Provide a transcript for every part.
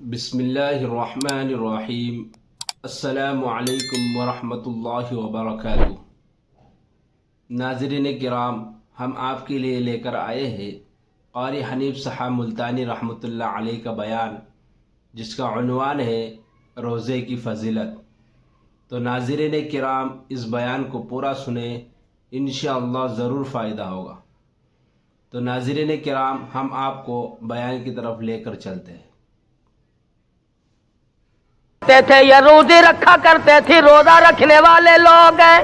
بسم اللہ الرحمن الرحیم۔ السلام علیکم ورحمۃ اللہ وبرکاتہ۔ ناظرین کرام، ہم آپ کے لیے لے کر آئے ہیں قاری حنیف صاحب ملتانی رحمۃ اللہ علیہ کا بیان، جس کا عنوان ہے روزے کی فضیلت۔ تو ناظرین کرام، اس بیان کو پورا سنیں، انشاءاللہ ضرور فائدہ ہوگا۔ تو ناظرین کرام، ہم آپ کو بیان کی طرف لے کر چلتے ہیں۔ تھے یا روزے رکھا کرتے تھے، روزہ رکھنے والے لوگ ہیں۔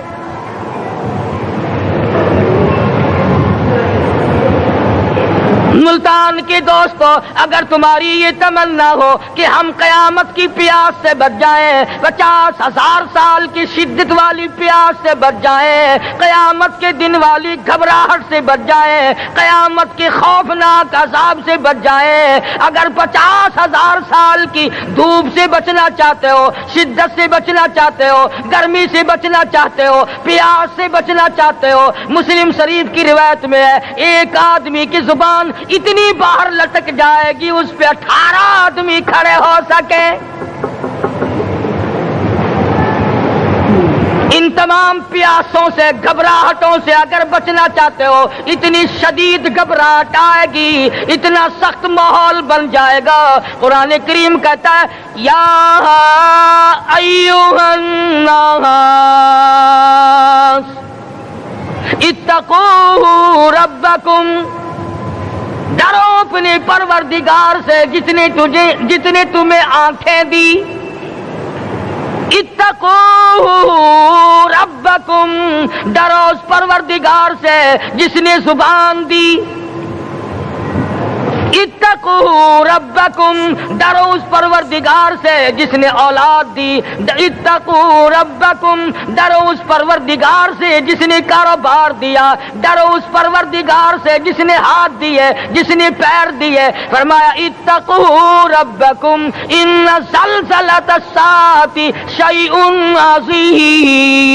ملتان کے دوستو، اگر تمہاری یہ تمنا ہو کہ ہم قیامت کی پیاس سے بچ جائیں، 50,000 سال کی شدت والی پیاس سے بچ جائیں، قیامت کے دن والی گھبراہٹ سے بچ جائیں، قیامت کے خوفناک عذاب سے بچ جائیں، اگر 50,000 سال کی دھوپ سے بچنا چاہتے ہو، شدت سے بچنا چاہتے ہو، گرمی سے بچنا چاہتے ہو، پیاس سے بچنا چاہتے ہو، مسلم شریف کی روایت میں ہے ایک آدمی کی زبان اتنی باہر لٹک جائے گی اس پہ 18 آدمی کھڑے ہو سکے۔ ان تمام پیاسوں سے، گھبراہٹوں سے اگر بچنا چاہتے ہو، اتنی شدید گھبراہٹ آئے گی، اتنا سخت ماحول بن جائے گا۔ قرآن کریم کہتا ہے یا ایھا الناس اتقوا ربکم، ڈرو اپنے پروردگار سے جس نے تمہیں آنکھیں دی۔ اتقوا ربکم، ڈرو اس پروردگار سے جس نے زبان دی۔ اتقوا ربکم، ڈرو اس پروردگار سے جس نے اولاد دی۔ اتقوا ربکم، ڈرو اس پروردگار سے جس نے کاروبار دیا۔ ڈرو اس پروردگار سے جس نے ہاتھ دیے، جس نے پیر دیے۔ فرمایا اتقوا ربکم ان زلزلۃ الساعۃ شیء عظیم،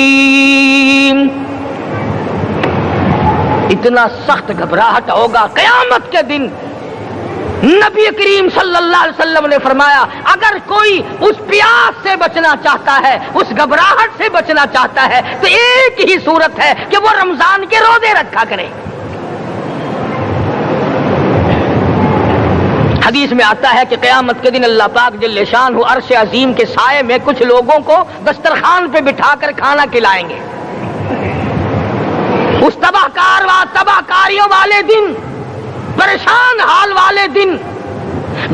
اتنا سخت گھبراہٹ ہوگا قیامت کے دن۔ نبی کریم صلی اللہ علیہ وسلم نے فرمایا اگر کوئی اس پیاس سے بچنا چاہتا ہے، اس گھبراہٹ سے بچنا چاہتا ہے، تو ایک ہی صورت ہے کہ وہ رمضان کے روزے رکھا کرے۔ حدیث میں آتا ہے کہ قیامت کے دن اللہ پاک جل شان عرش عظیم کے سائے میں کچھ لوگوں کو دسترخوان پہ بٹھا کر کھانا کھلائیں گے۔ اس تباہ کاریوں والے دن، پریشان حال والے دن،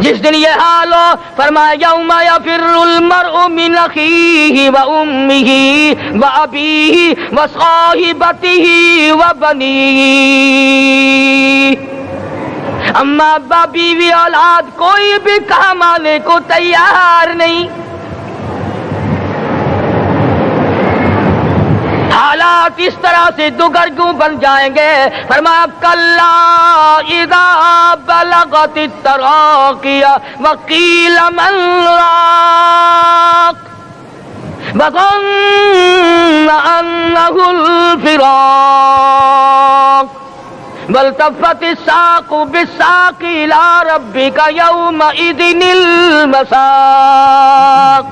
جس دن یہ حال ہو، فرمایا یوم یفر المرء من اخیہ و امہ و ابیہ و صاحبتہ و بنیہ، اما ابا بیوی اولاد کوئی بھی کام آنے کو تیار نہیں۔ حالات اس طرح سے دگرگوں بن جائیں گے۔ فرمایا کلا اذا بلغت التراقی وقیل من راق وظن انہ الفراق والتفت الساق بالساق الى ربک یومئذ المساق۔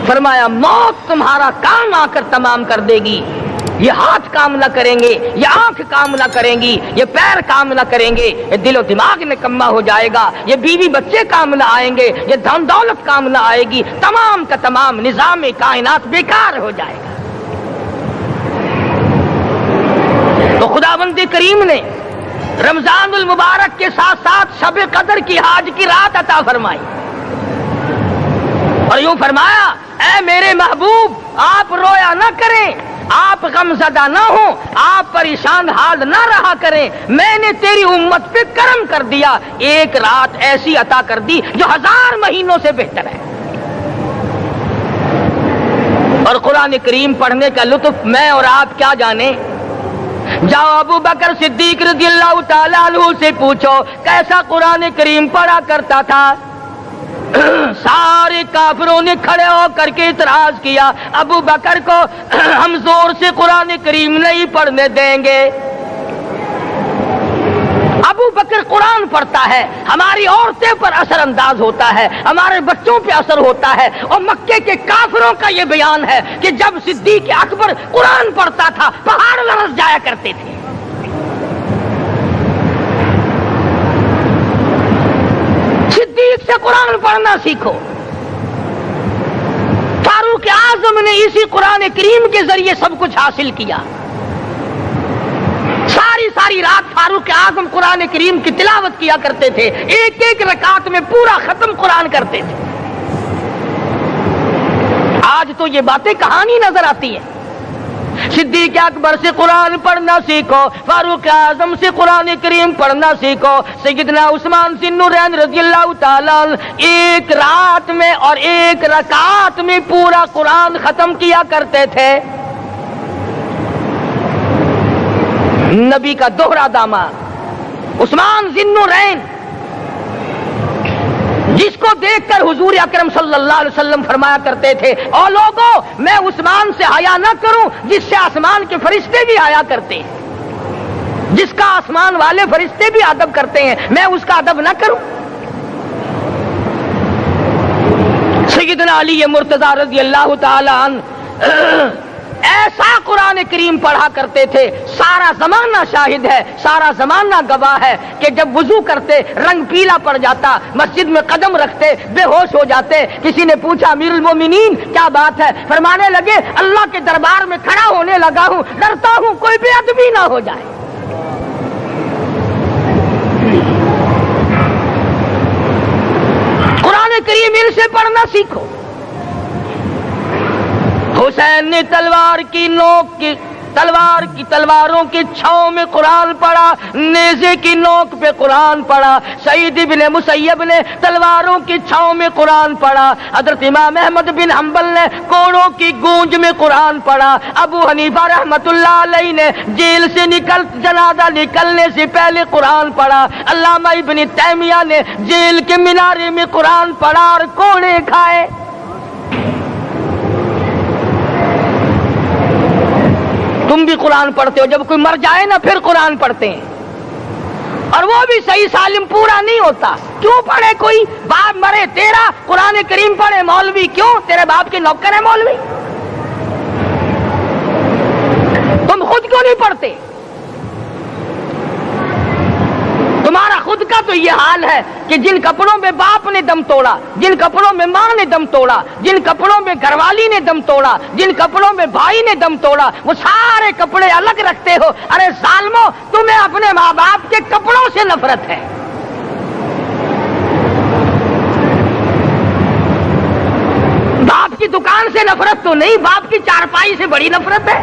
فرمایا موت تمہارا کام آ کر تمام کر دے گی۔ یہ ہاتھ کام نہ کریں گے، یہ آنکھ کام نہ کریں گی، یہ پیر کام نہ کریں گے، یہ دل و دماغ نکما ہو جائے گا، یہ بیوی بچے کام نہ آئیں گے، یہ دھن دولت کام نہ آئے گی، تمام کا تمام نظام کائنات بیکار ہو جائے گا۔ تو خداوند کریم نے رمضان المبارک کے ساتھ ساتھ شب قدر کی حاج کی رات عطا فرمائی، اور یوں فرمایا اے میرے محبوب، آپ رویا نہ کریں، آپ غم زدہ نہ ہوں، آپ پریشان حال نہ رہا کریں، میں نے تیری امت پہ کرم کر دیا، ایک رات ایسی عطا کر دی جو 1000 مہینوں سے بہتر ہے۔ اور قرآن کریم پڑھنے کا لطف میں اور آپ کیا جانیں۔ جاؤ ابو بکر صدیق رضی اللہ تعالیٰ عنہ سے پوچھو کیسا قرآن کریم پڑھا کرتا تھا۔ سارے کافروں نے کھڑے ہو کر کے اعتراض کیا ابو بکر کو ہم زور سے قرآن کریم نہیں پڑھنے دیں گے۔ ابو بکر قرآن پڑھتا ہے، ہماری عورتیں پر اثر انداز ہوتا ہے، ہمارے بچوں پہ اثر ہوتا ہے، اور مکے کے کافروں کا یہ بیان ہے کہ جب صدیق اکبر قرآن پڑھتا تھا پہاڑ لرز جایا کرتے تھے۔ صدیق سے قرآن پڑھنا سیکھو۔ فاروق اعظم نے اسی قرآن کریم کے ذریعے سب کچھ حاصل کیا۔ ساری رات فاروق اعظم قرآن کریم کی تلاوت کیا کرتے تھے، ایک ایک رکعت میں پورا ختم قرآن کرتے تھے۔ آج تو یہ باتیں کہانی نظر آتی ہیں۔ صدیق اکبر سے قرآن پڑھنا سیکھو، فاروق اعظم سے قرآن کریم پڑھنا سیکھو۔ سیدنا عثمان ذی النورین رضی اللہ تعالیٰ ایک رات میں اور ایک رکعت میں پورا قرآن ختم کیا کرتے تھے۔ نبی کا دوہرا داماد عثمان ذی النورین، جس کو دیکھ کر حضور اکرم صلی اللہ علیہ وسلم فرمایا کرتے تھے، او لوگوں میں عثمان سے حیا نہ کروں جس سے آسمان کے فرشتے بھی حیا کرتے ہیں، جس کا آسمان والے فرشتے بھی ادب کرتے ہیں، میں اس کا ادب نہ کروں۔ سیدنا علی مرتضی رضی اللہ تعالی عنہ ایسا قرآن کریم پڑھا کرتے تھے، سارا زمانہ شاہد ہے، سارا زمانہ گواہ ہے کہ جب وضو کرتے رنگ پیلا پڑ جاتا، مسجد میں قدم رکھتے بے ہوش ہو جاتے۔ کسی نے پوچھا امیر المومنین کیا بات ہے؟ فرمانے لگے اللہ کے دربار میں کھڑا ہونے لگا ہوں، ڈرتا ہوں کوئی بے ادبی نہ ہو جائے۔ قرآن کریم ان سے پڑھنا سیکھو۔ حسین نے تلوار کی تلواروں کی چھاؤں میں قرآن پڑھا، نیزے کی نوک پہ قرآن پڑھا۔ سعید بن مسیب نے تلواروں کی چھاؤں میں قرآن پڑھا۔ حضرت امام احمد بن حنبل نے کوڑوں کی گونج میں قرآن پڑھا۔ ابو حنیفہ رحمت اللہ علیہ نے جیل سے جنازہ نکلنے سے پہلے قرآن پڑھا۔ علامہ ابن تیمیہ نے جیل کے مینارے میں قرآن پڑھا اور کوڑے کھائے۔ تم بھی قرآن پڑھتے ہو، جب کوئی مر جائے نا پھر قرآن پڑھتے ہیں، اور وہ بھی صحیح سالم پورا نہیں ہوتا۔ کیوں پڑھے؟ کوئی باپ مرے تیرا قرآن کریم پڑھے مولوی، کیوں؟ تیرے باپ کے نوکر ہے مولوی؟ تم خود کیوں نہیں پڑھتے؟ تمہارا خود کا تو یہ حال ہے کہ جن کپڑوں میں باپ نے دم توڑا، جن کپڑوں میں ماں نے دم توڑا، جن کپڑوں میں گھر والی نے دم توڑا، جن کپڑوں میں بھائی نے دم توڑا، وہ سارے کپڑے الگ رکھتے ہو۔ ارے ظالمو، تمہیں اپنے ماں باپ کے کپڑوں سے نفرت ہے۔ باپ کی دکان سے نفرت تو نہیں، باپ کی چارپائی سے بڑی نفرت ہے۔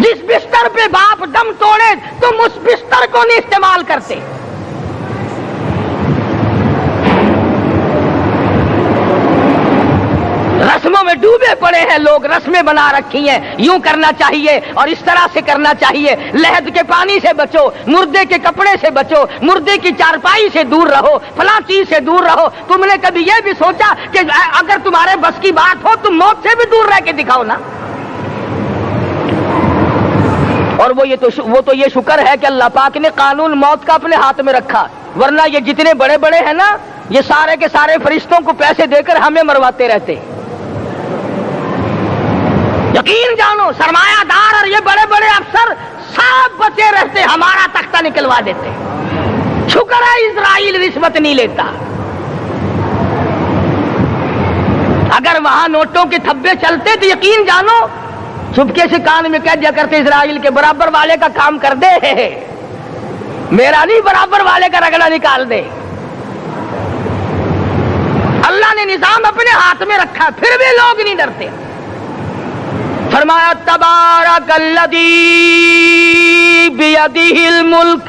جس بستر پہ باپ دم توڑے تم اس بستر کو نہیں استعمال کرتے۔ رسموں میں ڈوبے پڑے ہیں لوگ، رسمیں بنا رکھی ہیں، یوں کرنا چاہیے اور اس طرح سے کرنا چاہیے۔ لہد کے پانی سے بچو، مردے کے کپڑے سے بچو، مردے کی چارپائی سے دور رہو، فلاں چیز سے دور رہو۔ تم نے کبھی یہ بھی سوچا کہ اگر تمہارے بس کی بات ہو تم موت سے بھی دور رہ کے دکھاؤ نا؟ اور وہ تو یہ شکر ہے کہ اللہ پاک نے قانون موت کا اپنے ہاتھ میں رکھا، ورنہ یہ جتنے بڑے بڑے ہیں نا، یہ سارے کے سارے فرشتوں کو پیسے دے کر ہمیں مرواتے رہتے۔ یقین جانو سرمایہ دار اور یہ بڑے بڑے افسر سب بچے رہتے، ہمارا تختہ نکلوا دیتے۔ شکر ہے اسرائیل رشوت نہیں لیتا۔ اگر وہاں نوٹوں کے تھبے چلتے تو یقین جانو چپکے سے کان میں کہہ دیا کرتے اسرائیل کے برابر والے کا کام کر دے، میرا نہیں برابر والے کا رگڑا نکال دے۔ اللہ نے نظام اپنے ہاتھ میں رکھا پھر بھی لوگ نہیں ڈرتے۔ فرمایا تبارک الذی بیدہ الملک،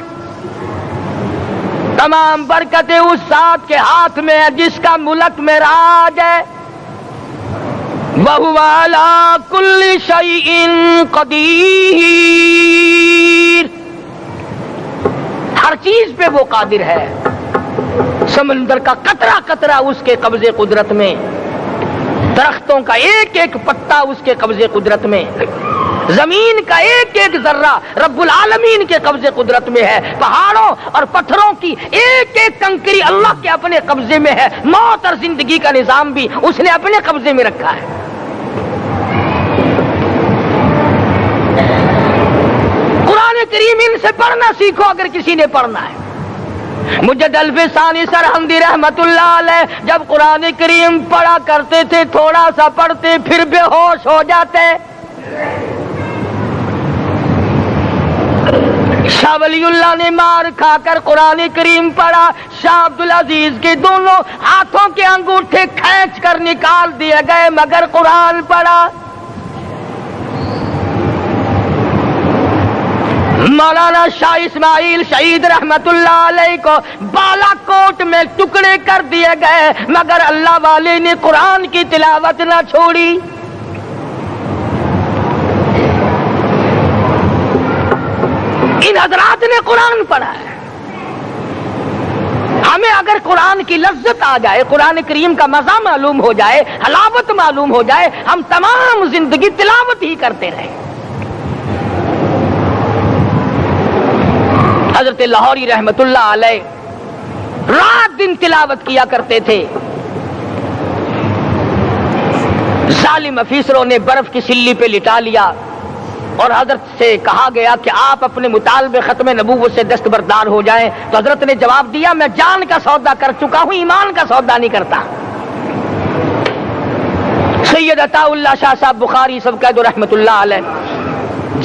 تمام برکتیں اس ذات کے ہاتھ میں ہے جس کا ملک میں راج ہے۔ وَهُوَ عَلَى كُلِّ شَيْءٍ قَدِيرٌ، ہر چیز پہ وہ قادر ہے۔ سمندر کا قطرہ قطرہ اس کے قبضے قدرت میں، درختوں کا ایک ایک پتا اس کے قبضے قدرت میں، زمین کا ایک ایک ذرہ رب العالمین کے قبضے قدرت میں ہے. پہاڑوں اور پتھروں کی ایک ایک کنکری اللہ کے اپنے قبضے میں ہے. موت اور زندگی کا نظام بھی اس نے اپنے قبضے میں رکھا ہے. قرآن کریم ان سے پڑھنا سیکھو اگر کسی نے پڑھنا ہے. مجد الف ثانی سرہندی رحمت اللہ علیہ جب قرآن کریم پڑھا کرتے تھے تھوڑا سا پڑھتے پھر بے ہوش ہو جاتے. شاہ ولی اللہ نے مار کھا کر قرآن کریم پڑھا. شاہ عبدالعزیز کے دونوں ہاتھوں کے انگوٹھے کھینچ کر نکال دیے گئے مگر قرآن پڑھا. مولانا شاہ اسماعیل شہید رحمت اللہ علیہ کو بالا کوٹ میں ٹکڑے کر دیے گئے مگر اللہ والے نے قرآن کی تلاوت نہ چھوڑی. ان حضرات نے قرآن پڑھا ہے. ہمیں اگر قرآن کی لذت آ جائے, قرآن کریم کا مزہ معلوم ہو جائے, حلاوت معلوم ہو جائے, ہم تمام زندگی تلاوت ہی کرتے رہیں. حضرت لاہوری رحمت اللہ علیہ رات دن تلاوت کیا کرتے تھے. ظالم افیسروں نے برف کی سلی پہ لٹا لیا اور حضرت سے کہا گیا کہ آپ اپنے مطالبے ختم نبوت سے دستبردار ہو جائیں. تو حضرت نے جواب دیا میں جان کا سودا کر چکا ہوں, ایمان کا سودا نہیں کرتا. سید عطا اللہ شاہ صاحب بخاری سب قید رحمت اللہ علیہ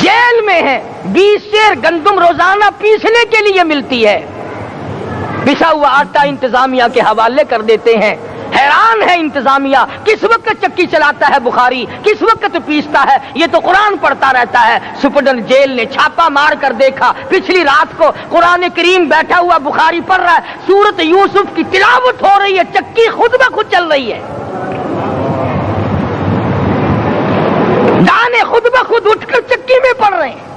جیل میں ہیں. 20 سیر گندم روزانہ پیسنے کے لیے ملتی ہے. پسا ہوا آٹا انتظامیہ کے حوالے کر دیتے ہیں. حیران ہے انتظامیہ کس وقت چکی چلاتا ہے بخاری, کس وقت پیستا ہے, یہ تو قرآن پڑھتا رہتا ہے. سپرڈنٹ جیل نے چھاپا مار کر دیکھا پچھلی رات کو قرآن کریم بیٹھا ہوا بخاری پڑھ رہا ہے, سورت یوسف کی تلاوت ہو رہی ہے, چکی خود بخود چل رہی ہے, دانے خود بخود اٹھ کر چکی میں پڑھ رہے ہیں.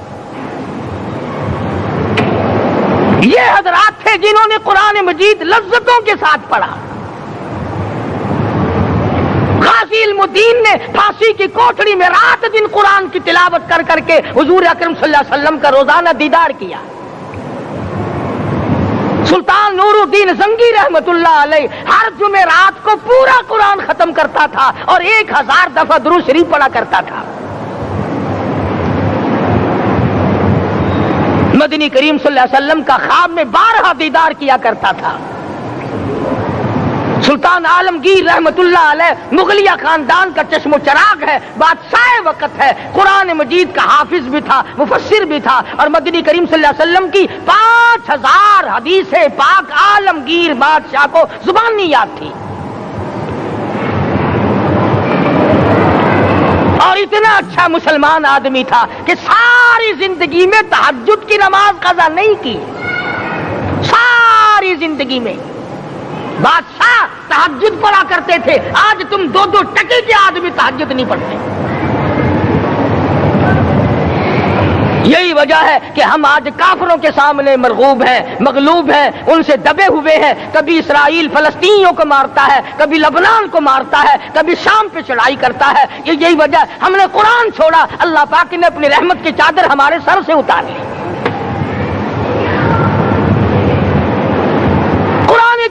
یہ حضرات تھے جنہوں نے قرآن مجید لذتوں کے ساتھ پڑھا. غازی علم الدین نے پھانسی کی کوٹڑی میں رات دن قرآن کی تلاوت کر کر کے حضور اکرم صلی اللہ علیہ وسلم کا روزانہ دیدار کیا. سلطان نور الدین زنگی رحمت اللہ علیہ ہر جمعرات کو پورا قرآن ختم کرتا تھا اور 1000 دفعہ درود شریف پڑھا کرتا تھا. مدنی کریم صلی اللہ علیہ وسلم کا خواب میں 12 دیدار کیا کرتا تھا. سلطان عالمگیر رحمت اللہ علیہ مغلیہ خاندان کا چشم و چراغ ہے, بادشاہ وقت ہے, قرآن مجید کا حافظ بھی تھا, مفسر بھی تھا, اور مدنی کریم صلی اللہ علیہ وسلم کی 5000 حدیث پاک عالمگیر بادشاہ کو زبانی یاد تھی. اور اتنا اچھا مسلمان آدمی تھا کہ ساری زندگی میں تہجد کی نماز قضا نہیں کی. ساری زندگی میں بادشاہ تہجد پڑھا کرتے تھے. آج تم 2 ٹکے کے آدمی تہجد نہیں پڑھتے. یہی وجہ ہے کہ ہم آج کافروں کے سامنے مرغوب ہیں, مغلوب ہیں, ان سے دبے ہوئے ہیں. کبھی اسرائیل فلسطینیوں کو مارتا ہے, کبھی لبنان کو مارتا ہے, کبھی شام پہ چڑھائی کرتا ہے. یہی وجہ ہم نے قرآن چھوڑا, اللہ پاک نے اپنی رحمت کی چادر ہمارے سر سے اتار لی.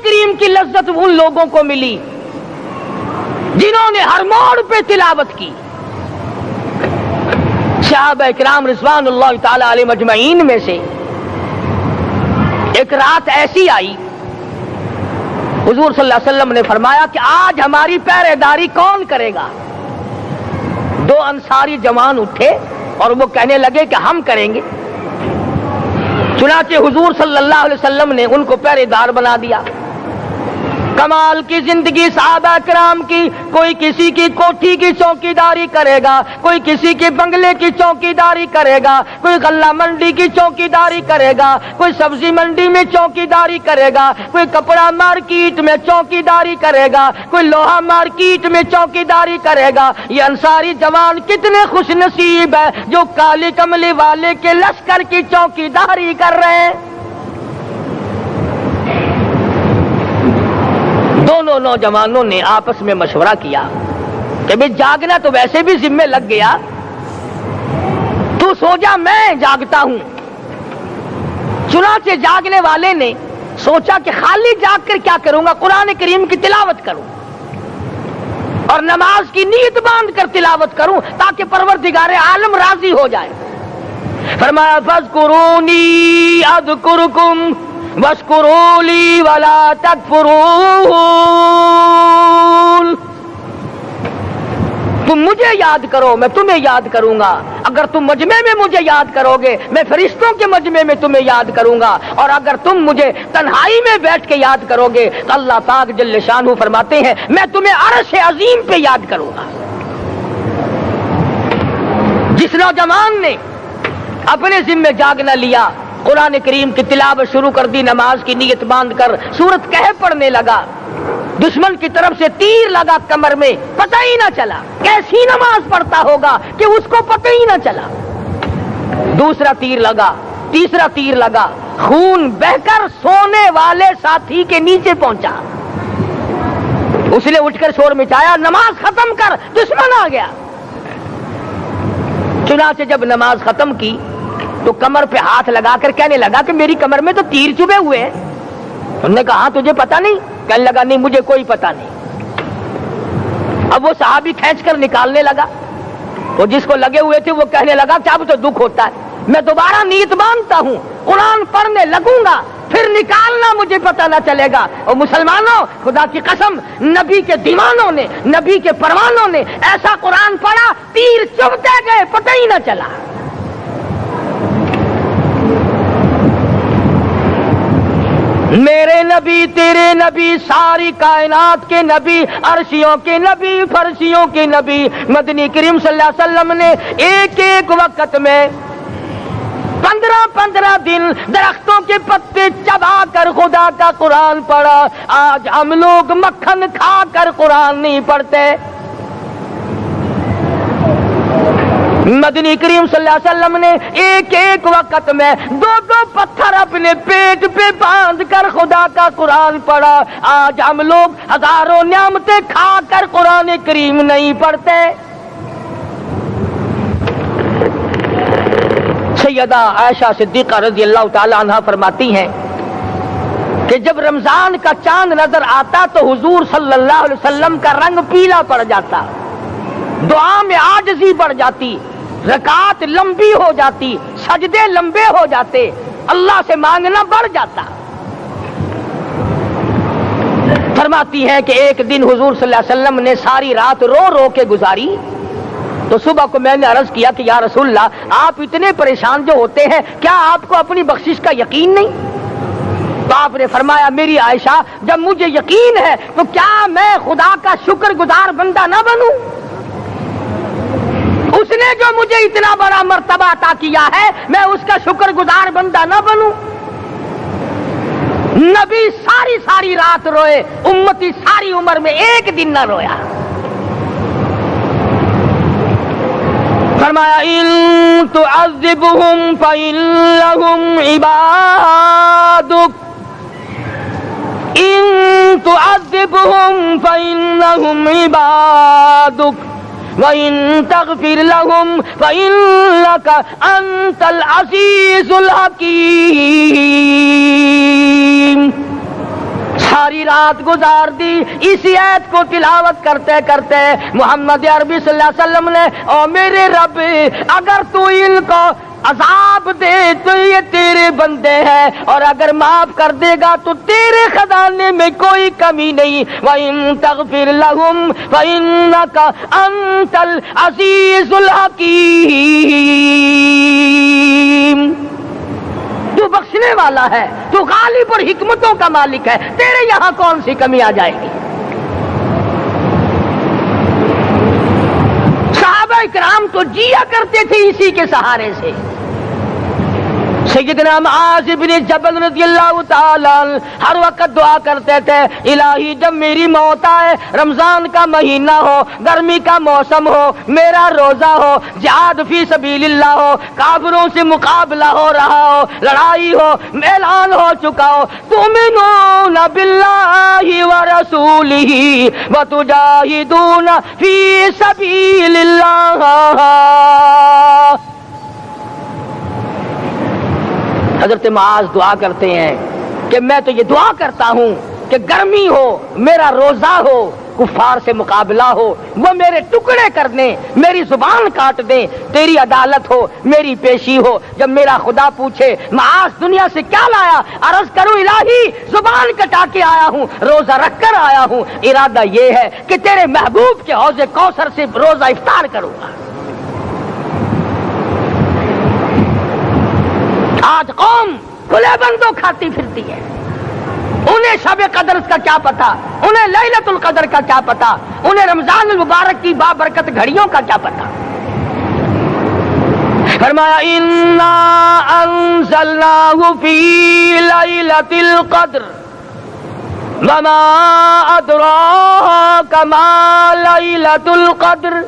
کریم کی لذت ان لوگوں کو ملی جنہوں نے ہر موڑ پہ تلاوت کی. صحابہ کرام رضوان اللہ تعالی علیہ مجمعین میں سے ایک رات ایسی آئی, حضور صلی اللہ علیہ وسلم نے فرمایا کہ آج ہماری پہرے داری کون کرے گا. 2 انصاری جوان اٹھے اور وہ کہنے لگے کہ ہم کریں گے. چنانچہ حضور صلی اللہ علیہ وسلم نے ان کو پہرے دار بنا دیا. کمال کی زندگی صحابہ کرام کی, کوئی کسی کی کوٹھی کی چوکیداری کرے گا, کوئی کسی کے بنگلے کی چوکیداری کرے گا, کوئی غلہ منڈی کی چوکیداری کرے گا, کوئی سبزی منڈی میں چوکیداری کرے گا, کوئی کپڑا مارکیٹ میں چوکیداری کرے گا, کوئی لوہا مارکیٹ میں چوکیداری کرے گا. یہ انصاری جوان کتنے خوش نصیب ہے جو کالی کملی والے کے لشکر کی چوکیداری کر رہے ہیں. دونوں نوجوانوں نے آپس میں مشورہ کیا کہ بھئی جاگنا تو ویسے بھی ذمہ لگ گیا, سو جا میں جاگتا ہوں۔ چنانچہ جاگنے والے نے سوچا کہ خالی جاگ کر کیا کروں گا، قرآن کریم کی تلاوت کروں اور نماز کی نیت باندھ کر تلاوت کروں تاکہ پروردگار عالم راضی ہو جائے۔ فرمایا فاذکرونی اذکرکم واشکروا لی ولا تکفرون، تم مجھے یاد کرو میں تمہیں یاد کروں گا، اگر تم مجمع میں مجھے یاد کرو گے میں فرشتوں کے مجمع میں تمہیں یاد کروں گا، اور اگر تم مجھے تنہائی میں بیٹھ کے یاد کرو گے تو اللہ پاک جل شانہ فرماتے ہیں میں تمہیں عرش عظیم پہ یاد کروں گا۔ جس نوجوان نے اپنے ذمہ جاگنا لیا، قرآن کریم کی تلاوت شروع کر دی، نماز کی نیت باندھ کر سورت کہف پڑھنے لگا، دشمن کی طرف سے تیر لگا کمر میں، پتہ ہی نہ چلا کیسی نماز پڑھتا ہوگا کہ اس کو پتہ ہی نہ چلا۔ دوسرا تیر لگا، تیسرا تیر لگا، خون بہ کر سونے والے ساتھی کے نیچے پہنچا۔ اس نے اٹھ کر شور مچایا نماز ختم کر دشمن آ گیا۔ چنانچہ جب نماز ختم کی تو کمر پہ ہاتھ لگا کر کہنے لگا کہ میری کمر میں تو تیر چبھے ہوئے ہیں۔ انہوں نے کہا تجھے پتا نہیں؟ کہنے لگا نہیں مجھے کوئی پتا نہیں۔ اب وہ صحابی کھینچ کر نکالنے لگا، وہ جس کو لگے ہوئے تھے وہ کہنے لگا کہ اب تو دکھ ہوتا ہے، میں دوبارہ نیت باندھتا ہوں، قرآن پڑھنے لگوں گا، پھر نکالنا مجھے پتہ نہ چلے گا۔ اور مسلمانوں خدا کی قسم نبی کے دیوانوں نے، نبی کے پروانوں نے ایسا قرآن پڑھا تیر چبھتے گئے پتہ ہی نہ چلا۔ میرے نبی تیرے نبی ساری کائنات کے نبی، عرشیوں کے نبی فرشیوں کے نبی مدنی کریم صلی اللہ علیہ وسلم نے ایک ایک وقت میں 15 دن درختوں کے پتے چبا کر خدا کا قرآن پڑھا۔ آج ہم لوگ مکھن کھا کر قرآن نہیں پڑھتے۔ مدنی کریم صلی اللہ علیہ وسلم نے ایک ایک وقت میں 2 پتھر اپنے پیٹ پہ باندھ کر خدا کا قرآن پڑھا۔ آج ہم لوگ ہزاروں نعمتیں کھا کر قرآن کریم نہیں پڑھتے۔ سیدہ عائشہ صدیقہ رضی اللہ تعالی عنہ فرماتی ہیں کہ جب رمضان کا چاند نظر آتا تو حضور صلی اللہ علیہ وسلم کا رنگ پیلا پڑ جاتا، دعا میں عاجزی بڑھ جاتی، رکعت لمبی ہو جاتی، سجدے لمبے ہو جاتے، اللہ سے مانگنا بڑھ جاتا۔ فرماتی ہیں کہ ایک دن حضور صلی اللہ علیہ وسلم نے ساری رات رو رو کے گزاری، تو صبح کو میں نے عرض کیا کہ یا رسول اللہ آپ اتنے پریشان جو ہوتے ہیں کیا آپ کو اپنی بخشش کا یقین نہیں؟ تو آپ نے فرمایا میری عائشہ جب مجھے یقین ہے تو کیا میں خدا کا شکر گزار بندہ نہ بنوں؟ اس نے جو مجھے اتنا بڑا مرتبہ عطا کیا ہے میں اس کا شکر گزار بندہ نہ بنوں؟ نبی ساری رات روئے، امتی ساری عمر میں ایک دن نہ رویا۔ فرمایا ان تعذبهم فإنهم عبادك، ان تعذبهم فإنهم عبادك وَإِن تَغْفِرْ لَهُمْ فَإِنَّكَ أَنْتَ الْعَزِيزُ الْحَكِيمُ۔ ساری رات گزار دی اسی آیت کو تلاوت کرتے کرتے محمد عربی صلی اللہ علیہ وسلم نے او میرے رب اگر تو ان کو عذاب دے تو یہ تیرے بندے ہیں، اور اگر معاف کر دے گا تو تیرے خزانے میں کوئی کمی نہیں۔ وَإِن تَغْفِرْ لَهُمْ فَإِنَّكَ أَنْتَ الْعَزِيزُ الْحَكِيمُ۔ تو بخشنے والا ہے، تو غالب اور حکمتوں کا مالک ہے، تیرے یہاں کون سی کمی آ جائے گی؟ صحابہ کرام تو جیا کرتے تھے اسی کے سہارے سے۔ سیدنا معاذ بن جبل رضی اللہ تعالی ہر وقت دعا کرتے تھے الہی جب میری موت آئے، رمضان کا مہینہ ہو، گرمی کا موسم ہو، میرا روزہ ہو، جہاد فی سبیل اللہ ہو، کافروں سے مقابلہ ہو رہا ہو، لڑائی ہو، اعلان ہو چکا ہو، تؤمنون باللہ ورسولہ وتجاہدون فی سبیل اللہ، حضرت معاذ دعا کرتے ہیں کہ میں تو یہ دعا کرتا ہوں کہ گرمی ہو، میرا روزہ ہو، کفار سے مقابلہ ہو، وہ میرے ٹکڑے کر دیں، میری زبان کاٹ دیں، تیری عدالت ہو، میری پیشی ہو۔ جب میرا خدا پوچھے معاذ دنیا سے کیا لایا، عرض کروں الہی زبان کٹا کے آیا ہوں، روزہ رکھ کر آیا ہوں، ارادہ یہ ہے کہ تیرے محبوب کے حوض کوثر سے روزہ افطار کروں گا۔ آج قوم کھلے بندوں کھاتی پھرتی ہے، انہیں شب قدر کا کیا پتا، انہیں لیلۃ القدر کا کیا پتا، انہیں رمضان المبارک کی بابرکت گھڑیوں کا کیا پتا۔ فرمایا انا انزلناہ فی لیلۃ القدر وما ادراک ما لیلۃ القدر۔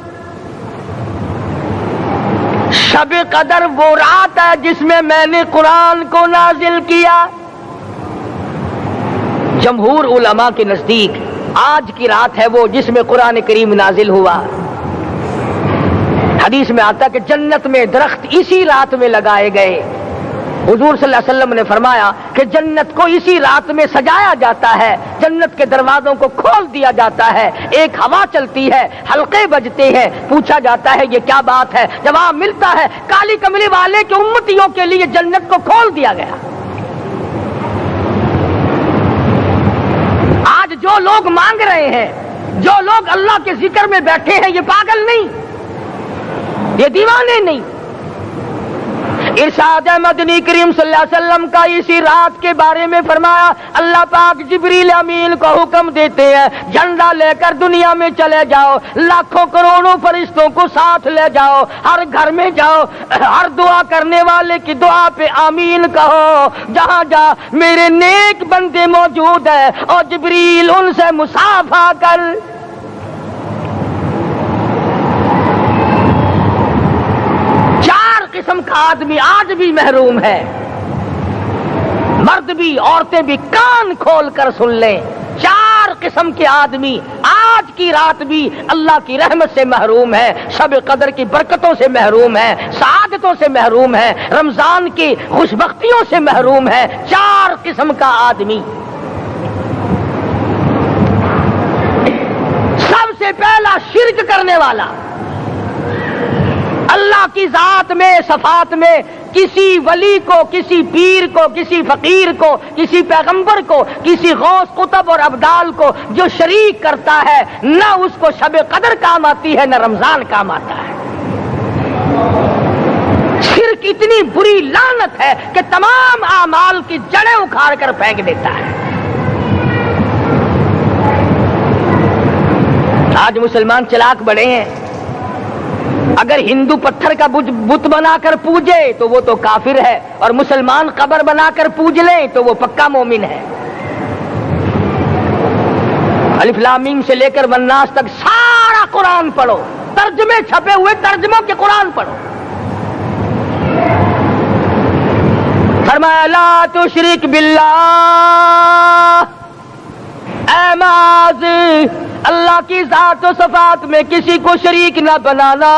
شب قدر وہ رات ہے جس میں نے قرآن کو نازل کیا۔ جمہور علماء کے نزدیک آج کی رات ہے وہ جس میں قرآن کریم نازل ہوا۔ حدیث میں آتا کہ جنت میں درخت اسی رات میں لگائے گئے۔ حضور صلی اللہ علیہ وسلم نے فرمایا کہ جنت کو اسی رات میں سجایا جاتا ہے، جنت کے دروازوں کو کھول دیا جاتا ہے، ایک ہوا چلتی ہے، حلقے بجتے ہیں، پوچھا جاتا ہے یہ کیا بات ہے، جواب ملتا ہے کالی کملی والے کے امتیوں کے لیے جنت کو کھول دیا گیا۔ آج جو لوگ مانگ رہے ہیں، جو لوگ اللہ کے ذکر میں بیٹھے ہیں، یہ پاگل نہیں، یہ دیوانے نہیں۔ ارشاد مدنی کریم صلی اللہ علیہ وسلم کا اسی رات کے بارے میں فرمایا، اللہ پاک جبریل امین کو حکم دیتے ہیں جھنڈا لے کر دنیا میں چلے جاؤ، لاکھوں کروڑوں فرشتوں کو ساتھ لے جاؤ، ہر گھر میں جاؤ، ہر دعا کرنے والے کی دعا پہ آمین کہو، جہاں جا میرے نیک بندے موجود ہیں اور جبریل ان سے مصافحہ کر۔ قسم کا آدمی آج بھی محروم ہے، مرد بھی عورتیں بھی کان کھول کر سن لیں، چار قسم کے آدمی آج کی رات بھی اللہ کی رحمت سے محروم ہے، شب قدر کی برکتوں سے محروم ہے، سعادتوں سے محروم ہے، رمضان کی خوشبختیوں سے محروم ہے۔ چار قسم کا آدمی۔ سب سے پہلا شرک کرنے والا، اللہ کی ذات میں صفات میں کسی ولی کو، کسی پیر کو، کسی فقیر کو، کسی پیغمبر کو، کسی غوث قطب اور ابدال کو جو شریک کرتا ہے، نہ اس کو شب قدر کام آتی ہے، نہ رمضان کام آتا ہے۔ شرک اتنی بری لعنت ہے کہ تمام اعمال کی جڑیں اکھاڑ کر پھینک دیتا ہے۔ آج مسلمان چلاک بڑے ہیں، اگر ہندو پتھر کا بت بنا کر پوجے تو وہ تو کافر ہے، اور مسلمان قبر بنا کر پوج لیں تو وہ پکا مومن ہے۔ الف لام میم سے لے کر والناس تک سارا قرآن پڑھو، ترجمے چھپے ہوئے ترجموں کے قرآن پڑھو۔ فرمایا لا تشرک باللہ، اے معاذ اللہ کی ذات و صفات میں کسی کو شریک نہ بنانا۔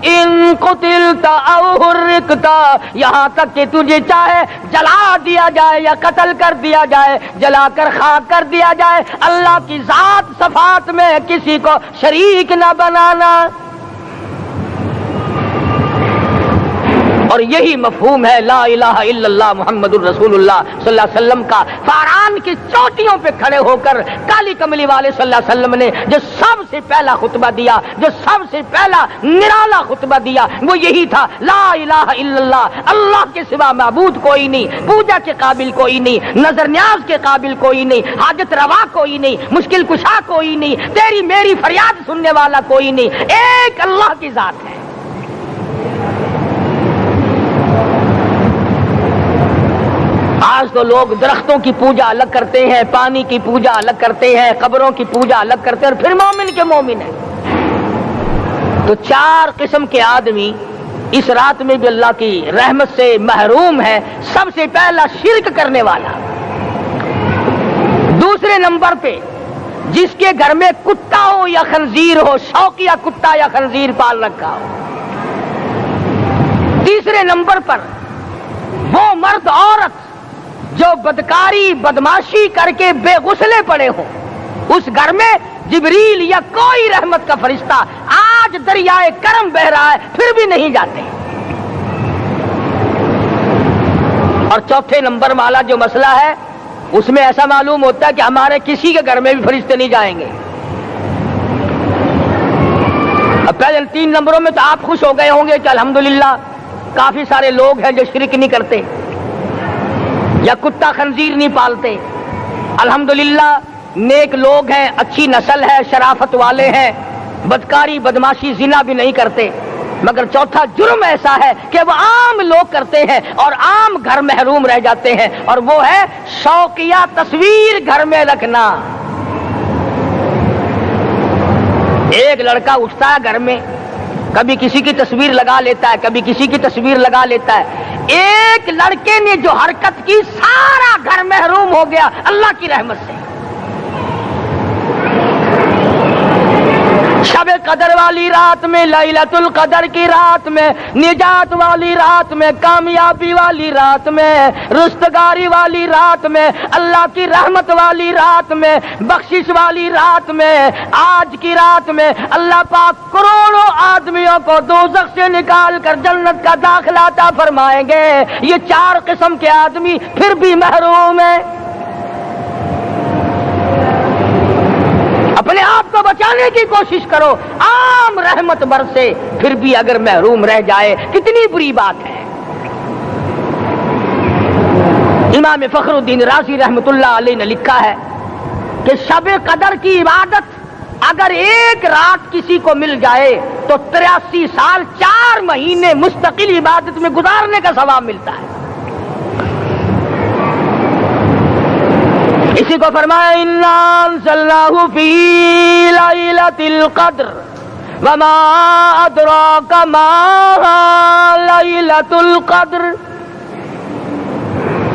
ان قتلت او حرقت، یہاں تک کہ تجھے چاہے جلا دیا جائے یا قتل کر دیا جائے، جلا کر خاک کر دیا جائے، اللہ کی ذات صفات میں کسی کو شریک نہ بنانا۔ اور یہی مفہوم ہے لا الہ الا اللہ محمد الرسول اللہ صلی اللہ علیہ وسلم کا۔ فاران کی چوٹیوں پہ کھڑے ہو کر کالی کملی والے صلی اللہ علیہ وسلم نے جو سب سے پہلا خطبہ دیا، جو سب سے پہلا نرالا خطبہ دیا، وہ یہی تھا لا الہ الا اللہ، اللہ کے سوا معبود کوئی نہیں، پوجا کے قابل کوئی نہیں، نظر نیاز کے قابل کوئی نہیں، حاجت روا کوئی نہیں، مشکل کشا کوئی نہیں، تیری میری فریاد سننے والا کوئی نہیں، ایک اللہ کی ذات ہے۔ آج تو لوگ درختوں کی پوجا الگ کرتے ہیں، پانی کی پوجا الگ کرتے ہیں، قبروں کی پوجا الگ کرتے ہیں، اور پھر مومن کے مومن ہیں۔ تو چار قسم کے آدمی اس رات میں بھی اللہ کی رحمت سے محروم ہے۔ سب سے پہلا شرک کرنے والا، دوسرے نمبر پہ جس کے گھر میں کتا ہو یا خنزیر ہو، شوقیہ کتا یا خنزیر پال رکھا ہو، تیسرے نمبر پر وہ مرد عورت جو بدکاری بدماشی کر کے بے غسلے پڑے ہوں، اس گھر میں جبریل یا کوئی رحمت کا فرشتہ آج دریائے کرم بہ رہا ہے پھر بھی نہیں جاتے۔ اور چوتھے نمبر والا جو مسئلہ ہے اس میں ایسا معلوم ہوتا ہے کہ ہمارے کسی کے گھر میں بھی فرشتے نہیں جائیں گے۔ اب پہلے 3 نمبروں میں تو آپ خوش ہو گئے ہوں گے کہ الحمدللہ کافی سارے لوگ ہیں جو شرک نہیں کرتے یا کتا خنزیر نہیں پالتے، الحمدللہ نیک لوگ ہیں، اچھی نسل ہے، شرافت والے ہیں، بدکاری بدماشی زنا بھی نہیں کرتے، مگر چوتھا جرم ایسا ہے کہ وہ عام لوگ کرتے ہیں اور عام گھر محروم رہ جاتے ہیں، اور وہ ہے شوقیہ تصویر گھر میں رکھنا۔ ایک لڑکا اٹھتا ہے گھر میں، کبھی کسی کی تصویر لگا لیتا ہے، کبھی کسی کی تصویر لگا لیتا ہے، ایک لڑکے نے جو حرکت کی سارا گھر محروم ہو گیا اللہ کی رحمت سے۔ شب قدر والی رات میں، لیلۃ القدر کی رات میں، نجات والی رات میں، کامیابی والی رات میں، رستگاری والی رات میں، اللہ کی رحمت والی رات میں، بخشش والی رات میں، آج کی رات میں اللہ پاک کروڑوں آدمیوں کو دوزخ سے نکال کر جنت کا داخلہ عطا فرمائیں گے۔ یہ 4 قسم کے آدمی پھر بھی محروم ہیں۔ اپنے آپ کو بچانے کی کوشش کرو، عام رحمت برسے پھر بھی اگر محروم رہ جائے کتنی بری بات ہے۔ امام فخر الدین رازی رحمت اللہ علیہ نے لکھا ہے کہ شب قدر کی عبادت اگر ایک رات کسی کو مل جائے تو 83 سال 4 مہینے مستقل عبادت میں گزارنے کا ثواب ملتا ہے۔ اسی کو فرمایا اِنَّا أَنزَلْنَاهُ فِي لَيْلَةِ الْقَدْرِ وَمَا أَدْرَاكَ مَا لَيْلَةُ الْقَدْرِ۔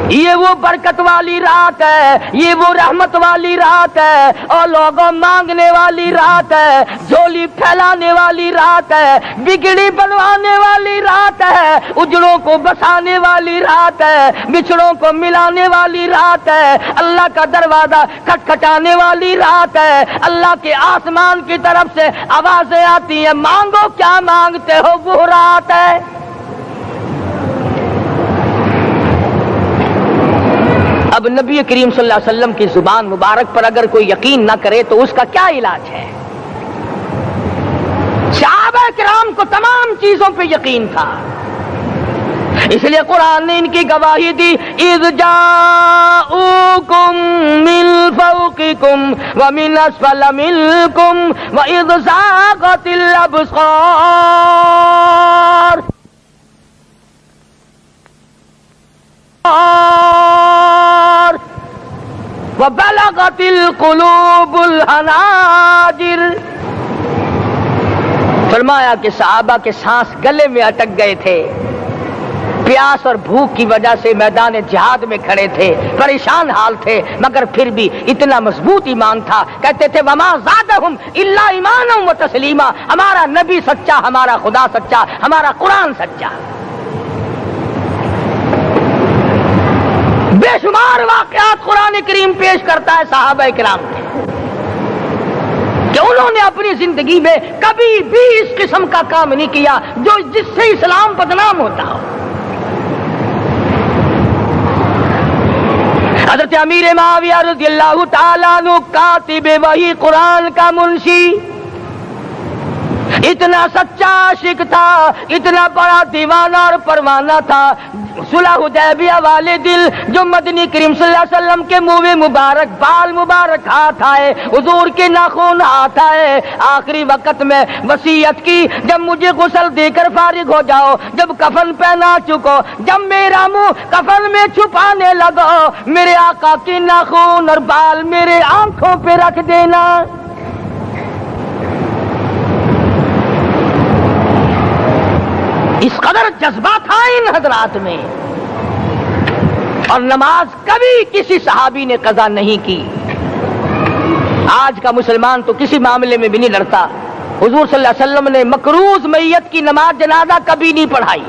یہ وہ برکت والی رات ہے، یہ وہ رحمت والی رات ہے، اور لوگوں مانگنے والی رات ہے، جھولی پھیلانے والی رات ہے، بگڑی بنوانے والی رات ہے، اجڑوں کو بسانے والی رات ہے، بچھڑوں کو ملانے والی رات ہے، اللہ کا دروازہ کھٹکھٹانے والی رات ہے، اللہ کے آسمان کی طرف سے آوازیں آتی ہیں مانگو کیا مانگتے ہو، وہ رات ہے۔ اب نبی کریم صلی اللہ علیہ وسلم کی زبان مبارک پر اگر کوئی یقین نہ کرے تو اس کا کیا علاج ہے؟ صحابہ کرام کو تمام چیزوں پہ یقین تھا، اس لیے قرآن نے ان کی گواہی دی اذ جاءوکم من فوقکم ومن اسفل منکم واذ زاغت الابصار وبلغت القلوب الحناجر۔ فرمایا کہ صحابہ کے سانس گلے میں اٹک گئے تھے، پیاس اور بھوک کی وجہ سے میدان جہاد میں کھڑے تھے، پریشان حال تھے، مگر پھر بھی اتنا مضبوط ایمان تھا، کہتے تھے وما زادہم الا ایمانا و تسلیما، ہمارا نبی سچا، ہمارا خدا سچا، ہمارا قرآن سچا۔ بے شمار واقعات قرآن کریم پیش کرتا ہے صحابہ کرام کے کہ انہوں نے اپنی زندگی میں کبھی بھی اس قسم کا کام نہیں کیا جس سے اسلام بدنام ہوتا ہو۔ حضرت امیر معاویہ رضی اللہ تعالیٰ عنہ کاتب وحی قرآن کا منشی، اتنا سچا عاشق تھا، اتنا بڑا دیوانہ اور پروانہ تھا، صلح حدیبیہ والے دل جو مدنی کریم صلی اللہ علیہ وسلم کے منہ مبارک بال مبارک ہاتھ آئے، حضور کے ناخن ہاتھ آئے، آخری وقت میں وصیت کی جب مجھے غسل دے کر فارغ ہو جاؤ، جب کفن پہنا چکو، جب میرا منہ کفن میں چھپانے لگو، میرے آقا کے ناخن اور بال میرے آنکھوں پہ رکھ دینا۔ اس قدر جذبہ تھا ان حضرات میں، اور نماز کبھی کسی صحابی نے قضا نہیں کی۔ آج کا مسلمان تو کسی معاملے میں بھی نہیں لڑتا۔ حضور صلی اللہ علیہ وسلم نے مکروز میت کی نماز جنازہ کبھی نہیں پڑھائی۔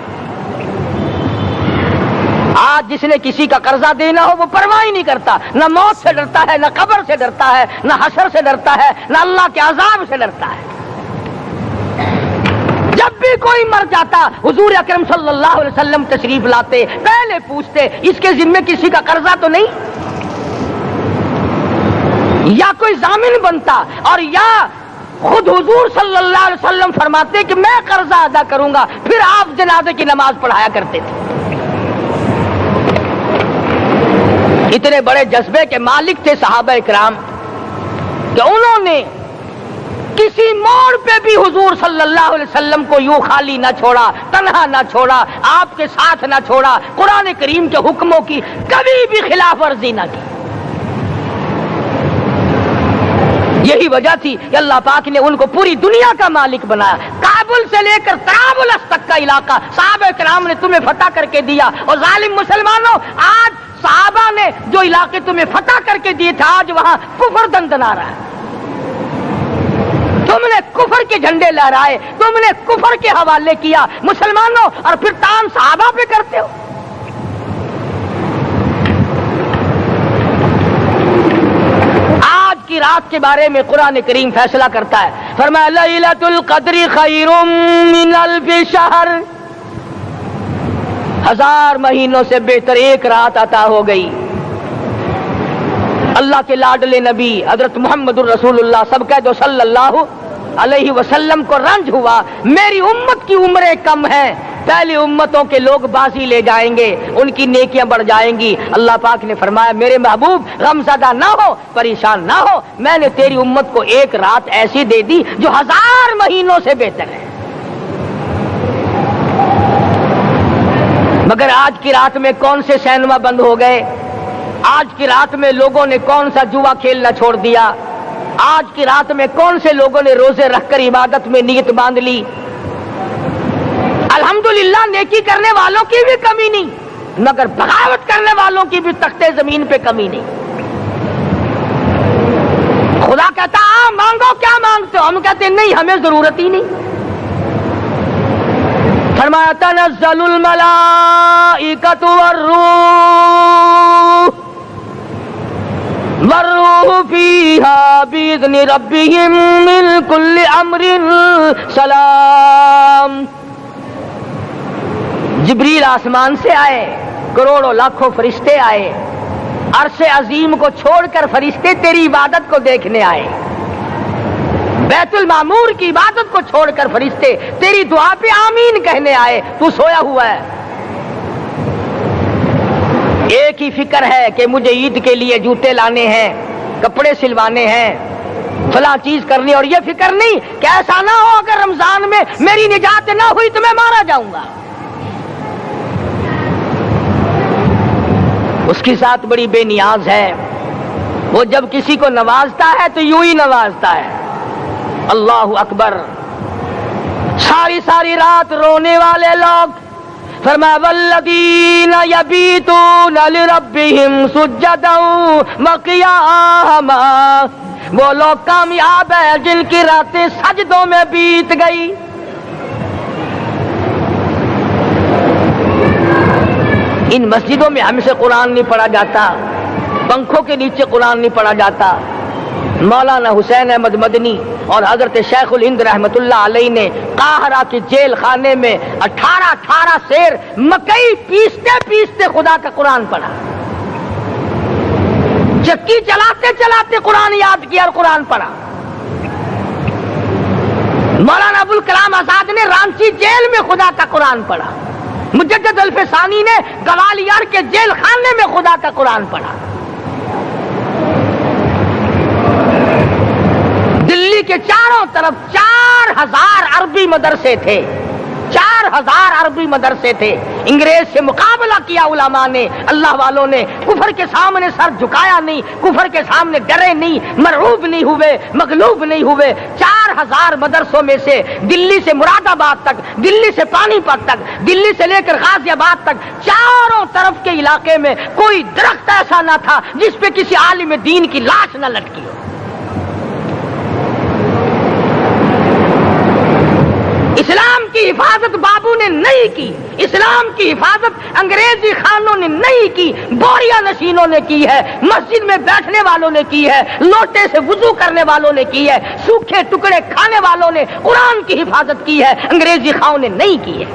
آج جس نے کسی کا قرضہ دینا ہو وہ پرواہ ہی نہیں کرتا، نہ موت سے ڈرتا ہے، نہ قبر سے ڈرتا ہے، نہ حشر سے ڈرتا ہے، نہ اللہ کے عذاب سے ڈرتا ہے۔ جب بھی کوئی مر جاتا حضور اکرم صلی اللہ علیہ وسلم تشریف لاتے، پہلے پوچھتے اس کے ذمے کسی کا قرضہ تو نہیں، یا کوئی ضامن بنتا، اور یا خود حضور صلی اللہ علیہ وسلم فرماتے کہ میں قرضہ ادا کروں گا، پھر آپ جنازے کی نماز پڑھایا کرتے تھے۔ اتنے بڑے جذبے کے مالک تھے صحابہ اکرام کہ انہوں نے کسی موڑ پہ بھی حضور صلی اللہ علیہ وسلم کو یوں خالی نہ چھوڑا، تنہا نہ چھوڑا، آپ کے ساتھ نہ چھوڑا، قرآن کریم کے حکموں کی کبھی بھی خلاف ورزی نہ کی۔ یہی وجہ تھی کہ اللہ پاک نے ان کو پوری دنیا کا مالک بنایا۔ کابل سے لے کر طرابلس تک کا علاقہ صحابہ کرام نے تمہیں فتح کر کے دیا، اور ظالم مسلمانوں آج صحابہ نے جو علاقے تمہیں فتح کر کے دیے تھے آج وہاں کفر دندنا رہا ہے۔ تم نے کفر کے جھنڈے لہرائے، تم نے کفر کے حوالے کیا مسلمانوں، اور پھر تان صحابہ پہ کرتے ہو۔ آج کی رات کے بارے میں قرآن کریم فیصلہ کرتا ہے، فرمایا لیلۃ القدر خیر من الف شہر، 1000 مہینوں سے بہتر ایک رات عطا ہو گئی۔ اللہ کے لاڈلے نبی حضرت محمد الرسول اللہ سب کہہ دو صلی اللہ علیہ وسلم کو رنج ہوا، میری امت کی عمریں کم ہیں، پہلی امتوں کے لوگ بازی لے جائیں گے، ان کی نیکیاں بڑھ جائیں گی۔ اللہ پاک نے فرمایا میرے محبوب غمزدہ نہ ہو، پریشان نہ ہو، میں نے تیری امت کو ایک رات ایسی دے دی جو 1000 مہینوں سے بہتر ہے۔ مگر آج کی رات میں کون سے سینما بند ہو گئے، آج کی رات میں لوگوں نے کون سا جوا کھیلنا چھوڑ دیا، آج کی رات میں کون سے لوگوں نے روزے رکھ کر عبادت میں نیت باندھ لی۔ الحمدللہ نیکی کرنے والوں کی بھی کمی نہیں، مگر بغاوت کرنے والوں کی بھی تختے زمین پہ کمی نہیں۔ خدا کہتا مانگو کیا مانگتے ہو، ہم کہتے ہیں نہیں ہمیں ضرورت ہی نہیں۔ فرمایا تنزل الملائکۃ والروح فیہا بإذن ربہم من کل امر سلام۔ جبریل آسمان سے آئے، کروڑوں لاکھوں فرشتے آئے، عرش عظیم کو چھوڑ کر فرشتے تیری عبادت کو دیکھنے آئے، بیت المعمور کی عبادت کو چھوڑ کر فرشتے تیری دعا پہ آمین کہنے آئے، تو سویا ہوا ہے۔ ایک ہی فکر ہے کہ مجھے عید کے لیے جوتے لانے ہیں، کپڑے سلوانے ہیں، فلاں چیز کرنی، اور یہ فکر نہیں کہ ایسا نہ ہو اگر رمضان میں میری نجات نہ ہوئی تو میں مارا جاؤں گا۔ اس کی ذات بڑی بے نیاز ہے، وہ جب کسی کو نوازتا ہے تو یوں ہی نوازتا ہے۔ اللہ اکبر۔ ساری ساری رات رونے والے لوگ، فرمایا والذین یبیتون لربہم سجدا وقیاما، وہ لوگ کامیاب ہیں جن کی راتیں سجدوں میں بیت گئی۔ ان مسجدوں میں ہم سے قرآن نہیں پڑھا جاتا، پنکھوں کے نیچے قرآن نہیں پڑھا جاتا۔ مولانا حسین احمد مدنی اور حضرت شیخ الہند رحمت اللہ علیہ نے قاہرہ کے جیل خانے میں 18 سیر مکئی پیستے پیستے خدا کا قرآن پڑھا، چکی چلاتے چلاتے قرآن یاد کیا اور قرآن پڑھا۔ مولانا ابوالکلام آزاد نے رانچی جیل میں خدا کا قرآن پڑھا، مجدد الفسانی نے گوالیار کے جیل خانے میں خدا کا قرآن پڑھا۔ دلی کے چاروں طرف 4000 عربی مدرسے تھے، 4000 عربی مدرسے تھے۔ انگریز سے مقابلہ کیا علماء نے، اللہ والوں نے، کفر کے سامنے سر جھکایا نہیں، کفر کے سامنے ڈرے نہیں، مرعوب نہیں ہوئے، مغلوب نہیں ہوئے۔ 4000 مدرسوں میں سے دلی سے مراد آباد تک، دلی سے پانی پت تک، دلی سے لے کر غازی آباد تک، چاروں طرف کے علاقے میں کوئی درخت ایسا نہ تھا جس پہ کسی عالم دین کی لاش نہ لٹکی ہو۔ اسلام کی حفاظت بابو نے نہیں کی، اسلام کی حفاظت انگریزی خانوں نے نہیں کی، بوریا نشینوں نے کی ہے، مسجد میں بیٹھنے والوں نے کی ہے، لوٹے سے وضو کرنے والوں نے کی ہے، سوکھے ٹکڑے کھانے والوں نے قرآن کی حفاظت کی ہے، انگریزی خانوں نے نہیں کی ہے۔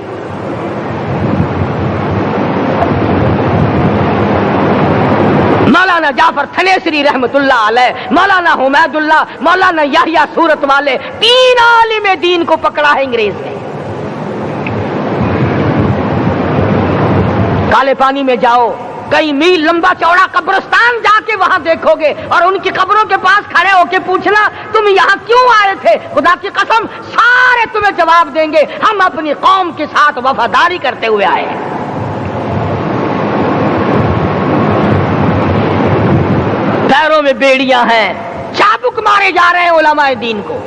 مولانا جعفر تھنیسری رحمت اللہ علیہ، مولانا حمید اللہ، مولانا یحییٰ صورت والے، 3 عالم دین کو پکڑا ہے انگریز نے۔ کالے پانی میں جاؤ، کئی میل لمبا چوڑا قبرستان جا کے وہاں دیکھو گے اور ان کی قبروں کے پاس کھڑے ہو کے پوچھنا تم یہاں کیوں آئے تھے، خدا کی قسم سارے تمہیں جواب دیں گے ہم اپنی قوم کے ساتھ وفاداری کرتے ہوئے آئے ہیں۔ پیروں میں بیڑیاں ہیں، چابک مارے جا رہے ہیں علماء دین کو،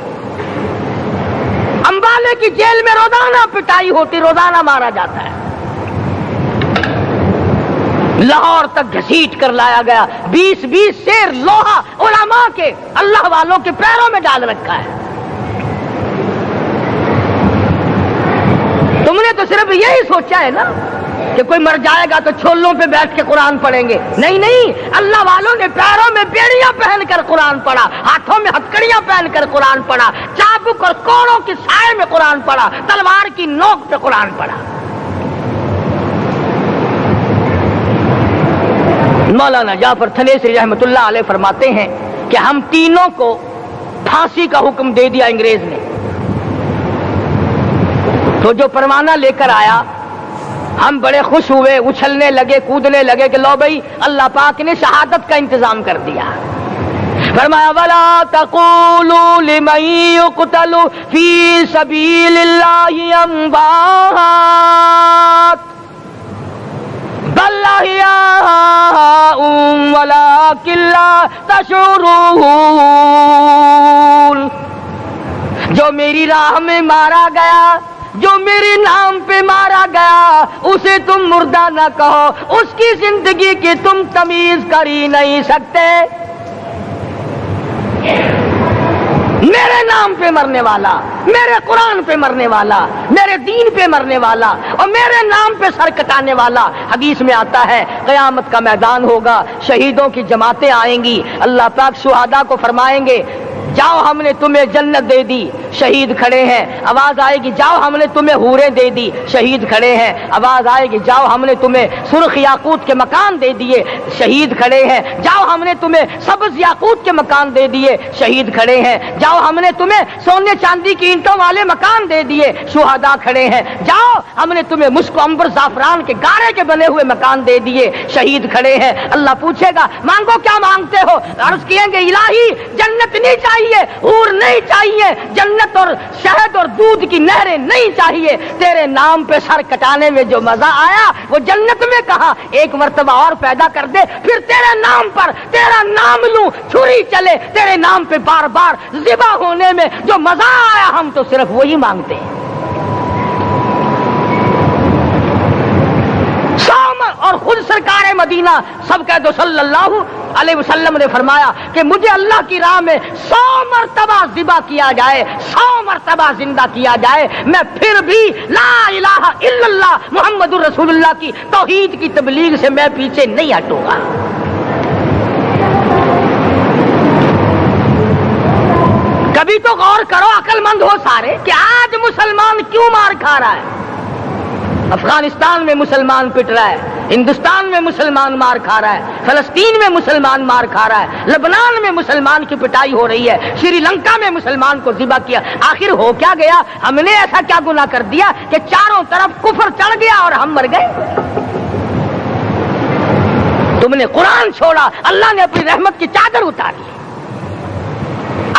امبالے کی جیل میں روزانہ پٹائی ہوتی، روزانہ مارا جاتا ہے، لاہور تک گھسیٹ کر لایا گیا، 20 سیر لوہا علماء کے، اللہ والوں کے پیروں میں ڈال رکھا ہے۔ تم نے تو صرف یہی سوچا ہے نا کہ کوئی مر جائے گا تو چھولوں پہ بیٹھ کے قرآن پڑھیں گے، نہیں نہیں، اللہ والوں نے پیروں میں بیڑیاں پہن کر قرآن پڑھا، ہاتھوں میں ہتکڑیاں پہن کر قرآن پڑھا، چابک اور کوڑوں کی سائے میں قرآن پڑھا، تلوار کی نوک پہ قرآن پڑھا۔ مولانا جعفر تھنیسری رحمت اللہ علیہ فرماتے ہیں کہ ہم تینوں کو پھانسی کا حکم دے دیا انگریز نے، تو جو پروانہ لے کر آیا ہم بڑے خوش ہوئے، اچھلنے لگے، کودنے لگے کہ لو بھائی اللہ پاک نے شہادت کا انتظام کر دیا۔ فرمایا وَلَا تَقُولُوا لِمَن يُقْتَلُ فِي سَبِيلِ اللَّهِ أَمْوَاتٌ بَلْ أَحْيَاءٌ وَلَٰكِن لَّا تَشْعُرُونَ۔ جو میری راہ میں مارا گیا، جو میرے نام پہ مارا گیا، اسے تم مردہ نہ کہو، اس کی زندگی کی تم تمیز کر ہی نہیں سکتے۔ میرے نام پہ مرنے والا، میرے قرآن پہ مرنے والا، میرے دین پہ مرنے والا اور میرے نام پہ سر کٹانے والا، حدیث میں آتا ہے قیامت کا میدان ہوگا، شہیدوں کی جماعتیں آئیں گی، اللہ پاک شہداء کو فرمائیں گے جاؤ ہم نے تمہیں جنت دے دی، شہید کھڑے ہیں، آواز آئے گی جاؤ ہم نے تمہیں حوریں دے دی، شہید کھڑے ہیں، آواز آئے گی جاؤ ہم نے تمہیں سرخ یاقوت کے مکان دے دیے، شہید کھڑے ہیں، جاؤ ہم نے تمہیں سبز یاقوت کے مکان دے دیے، شہید کھڑے ہیں، جاؤ ہم نے تمہیں سونے چاندی کی اینٹوں والے مکان دے دیے، شہداء کھڑے ہیں، جاؤ ہم نے تمہیں مشک و عنبر زعفران کے گارے کے بنے ہوئے مکان دے دیے، شہید کھڑے ہیں۔ اللہ پوچھے گا مانگو کیا مانگتے ہو، عرض کہیں گے الہی جنت نہیں چاہیے، حور نہیں چاہیے، جنت اور شہد اور دودھ کی نہریں نہیں چاہیے، تیرے نام پہ سر کٹانے میں جو مزہ آیا وہ جنت میں کہا، ایک مرتبہ اور پیدا کر دے پھر تیرے نام پر تیرا نام لوں، چھری چلے تیرے نام پہ بار بار ذبح ہونے میں جو مزہ آیا، ہم تو صرف وہی مانگتے ہیں۔ اور خود سرکار مدینہ سب کہہ دو صلی اللہ علیہ وسلم نے فرمایا کہ مجھے اللہ کی راہ میں 100 مرتبہ ذبح کیا جائے، 100 مرتبہ زندہ کیا جائے، میں پھر بھی لا الہ الا اللہ محمد الرسول اللہ کی توحید کی تبلیغ سے میں پیچھے نہیں ہٹوں گا۔ کبھی تو غور کرو، عقل مند ہو سارے، کہ آج مسلمان کیوں مار کھا رہا ہے؟ افغانستان میں مسلمان پٹ رہا ہے، ہندوستان میں مسلمان مار کھا رہا ہے، فلسطین میں مسلمان مار کھا رہا ہے، لبنان میں مسلمان کی پٹائی ہو رہی ہے، سری لنکا میں مسلمان کو ذبح کیا، آخر ہو کیا گیا؟ ہم نے ایسا کیا گناہ کر دیا کہ چاروں طرف کفر چڑھ گیا اور ہم مر گئے؟ تم نے قرآن چھوڑا، اللہ نے اپنی رحمت کی چادر اتاری،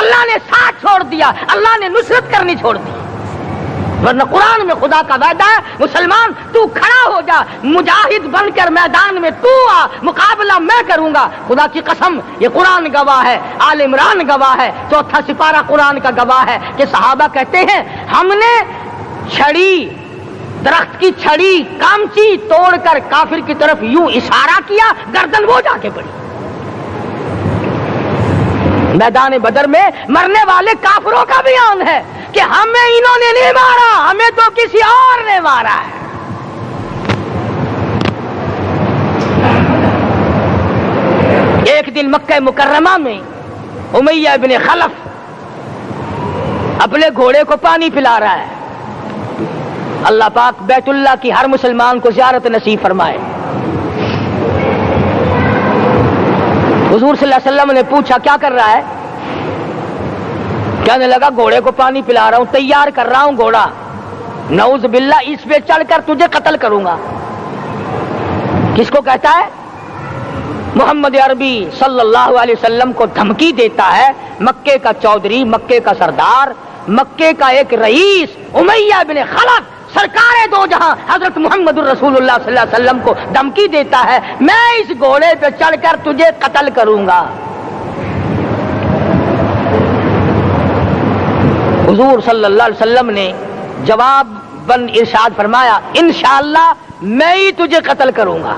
اللہ نے ساتھ چھوڑ دیا، اللہ نے نصرت کرنی چھوڑ دی، ورنہ قرآن میں خدا کا وعدہ ہے مسلمان تو کھڑا ہو جا، مجاہد بن کر میدان میں تو آ، مقابلہ میں کروں گا، خدا کی قسم یہ قرآن گواہ ہے، آل عمران گواہ ہے، چوتھا سپارہ قرآن کا گواہ ہے کہ صحابہ کہتے ہیں ہم نے چھڑی، درخت کی چھڑی کامچی توڑ کر کافر کی طرف یوں اشارہ کیا، گردن وہ جا کے پڑی۔ میدان بدر میں مرنے والے کافروں کا بیان ہے، کہ ہمیں انہوں نے نہیں مارا، ہمیں تو کسی اور نے مارا ہے۔ ایک دن مکہ مکرمہ میں امیہ ابن خلف اپنے گھوڑے کو پانی پلا رہا ہے۔ اللہ پاک بیت اللہ کی ہر مسلمان کو زیارت نصیب فرمائے۔ حضور صلی اللہ علیہ وسلم نے پوچھا کیا کر رہا ہے؟ کہنے لگا گھوڑے کو پانی پلا رہا ہوں، تیار کر رہا ہوں گھوڑا، نعوذ باللہ اس پہ چڑھ کر تجھے قتل کروں گا۔ کس کو کہتا ہے؟ محمد عربی صلی اللہ علیہ وسلم کو دھمکی دیتا ہے۔ مکے کا چودھری، مکے کا سردار، مکے کا ایک رئیس امیہ بن خلف سرکار دو جہاں حضرت محمد الرسول اللہ صلی اللہ علیہ وسلم کو دھمکی دیتا ہے میں اس گھوڑے پہ چڑھ کر تجھے قتل کروں گا۔ حضور صلی اللہ علیہ وسلم نے جواب بن ارشاد فرمایا انشاءاللہ میں ہی تجھے قتل کروں گا،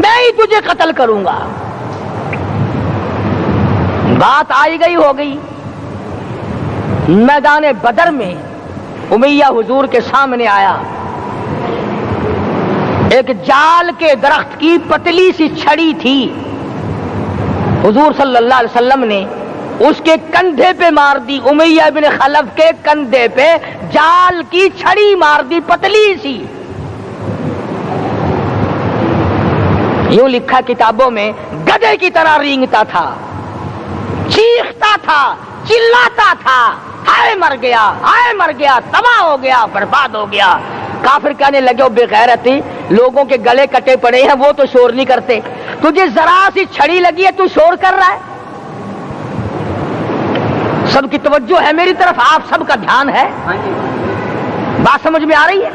میں ہی تجھے قتل کروں گا۔ بات آئی گئی ہو گئی۔ میدان بدر میں امیہ حضور کے سامنے آیا، ایک جال کے درخت کی پتلی سی چھڑی تھی، حضور صلی اللہ علیہ وسلم نے اس کے کندھے پہ مار دی، امیہ بن خلف کے کندھے پہ جال کی چھڑی مار دی پتلی سی۔ یوں لکھا کتابوں میں گدھے کی طرح رینگتا تھا، چیختا تھا، چلاتا تھا، ہائے مر گیا، ہائے مر گیا، تباہ ہو گیا، برباد ہو گیا۔ کافر کہنے لگے بے غیرتی، لوگوں کے گلے کٹے پڑے ہیں وہ تو شور نہیں کرتے، تجھے ذرا سی چھڑی لگی ہے تو شور کر رہا ہے۔ سب کی توجہ ہے میری طرف، آپ سب کا دھیان ہے، بات سمجھ میں آ رہی ہے؟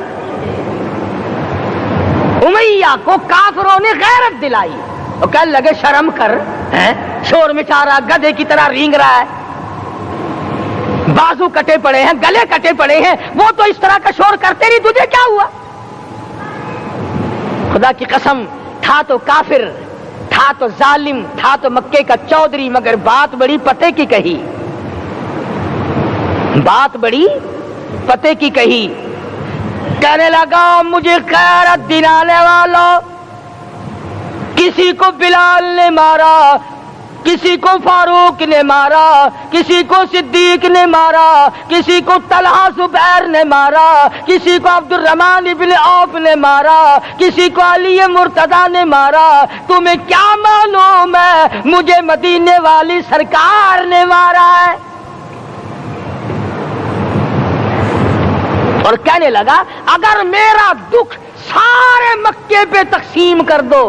امیہ کو کافروں نے غیرت دلائی، وہ کہنے لگے شرم کر، شور مچا رہا، گدھے کی طرح رینگ رہا ہے، بازو کٹے پڑے ہیں، گلے کٹے پڑے ہیں، وہ تو اس طرح کا شور کرتے نہیں، تجھے کیا ہوا؟ خدا کی قسم، تھا تو کافر، تھا تو ظالم، تھا تو مکے کا چودھری، مگر بات بڑی پتے کی کہی، بات بڑی پتے کی کہی۔ کہنے لگا مجھے غیرت دلانے والوں، کسی کو بلال نے مارا، کسی کو فاروق نے مارا، کسی کو صدیق نے مارا، کسی کو طلحہ زبیر نے مارا، کسی کو عبد الرحمن ابن عوف نے مارا، کسی کو علی مرتضی نے مارا، تمہیں کیا معلوم ہے مجھے مدینے والی سرکار نے مارا ہے؟ اور کہنے لگا اگر میرا دکھ سارے مکے پہ تقسیم کر دو،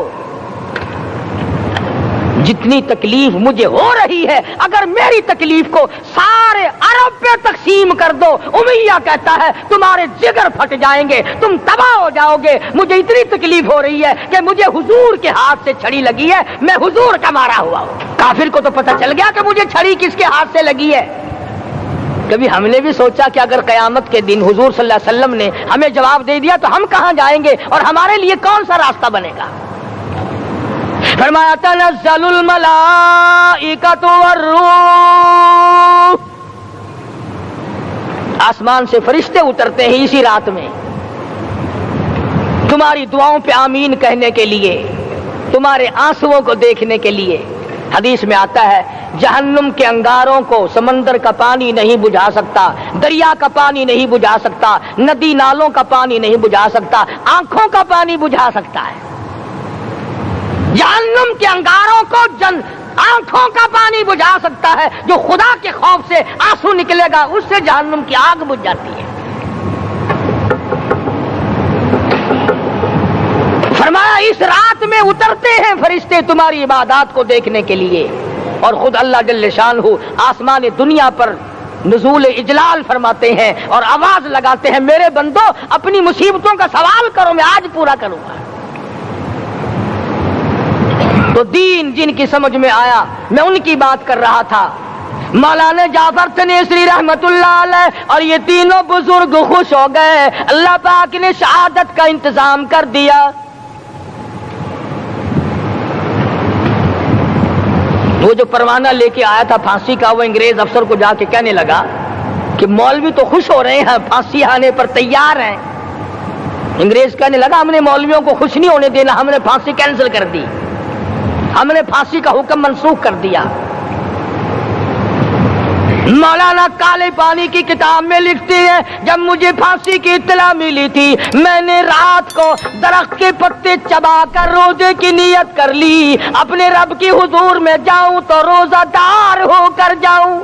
جتنی تکلیف مجھے ہو رہی ہے اگر میری تکلیف کو سارے عرب پہ تقسیم کر دو، امیہ کہتا ہے تمہارے جگر پھٹ جائیں گے، تم تباہ ہو جاؤ گے، مجھے اتنی تکلیف ہو رہی ہے کہ مجھے حضور کے ہاتھ سے چھڑی لگی ہے، میں حضور کا مارا ہوا ہوں۔ کافر کو تو پتہ چل گیا کہ مجھے چھڑی کس کے ہاتھ سے لگی ہے۔ کبھی ہم نے بھی سوچا کہ اگر قیامت کے دن حضور صلی اللہ علیہ وسلم نے ہمیں جواب دے دیا تو ہم کہاں جائیں گے اور ہمارے لیے کون سا راستہ بنے گا؟ فرمایا تنزل الملائکۃ والروح، آسمان سے فرشتے اترتے ہیں اسی رات میں تمہاری دعاؤں پہ آمین کہنے کے لیے، تمہارے آنسوؤں کو دیکھنے کے لیے۔ حدیث میں آتا ہے جہنم کے انگاروں کو سمندر کا پانی نہیں بجھا سکتا، دریا کا پانی نہیں بجھا سکتا، ندی نالوں کا پانی نہیں بجھا سکتا، آنکھوں کا پانی بجھا سکتا ہے۔ جہنم کے انگاروں کو آنکھوں کا پانی بجھا سکتا ہے، جو خدا کے خوف سے آنسو نکلے گا اس سے جہنم کی آگ بجھ جاتی ہے۔ فرمایا اس رات میں اترتے ہیں فرشتے تمہاری عبادات کو دیکھنے کے لیے، اور خود اللہ جل شانہ آسمان دنیا پر نزول اجلال فرماتے ہیں اور آواز لگاتے ہیں میرے بندو اپنی مصیبتوں کا سوال کرو، میں آج پورا کروں گا۔ تو دین جن کی سمجھ میں آیا میں ان کی بات کر رہا تھا، مولانا جعفر تنیسری رحمت اللہ علیہ اور یہ تینوں بزرگ خوش ہو گئے، اللہ پاک نے شہادت کا انتظام کر دیا۔ وہ جو پروانہ لے کے آیا تھا پھانسی کا، وہ انگریز افسر کو جا کے کہنے لگا کہ مولوی تو خوش ہو رہے ہیں، پھانسی آنے پر تیار ہیں۔ انگریز کہنے لگا ہم نے مولویوں کو خوش نہیں ہونے دینا، ہم نے پھانسی کینسل کر دی، ہم نے پھانسی کا حکم منسوخ کر دیا۔ مولانا کالے پانی کی کتاب میں لکھتے ہیں جب مجھے پھانسی کی اطلاع ملی تھی میں نے رات کو درخت کے پتے چبا کر روزے کی نیت کر لی، اپنے رب کی حضور میں جاؤں تو روزہ دار ہو کر جاؤں۔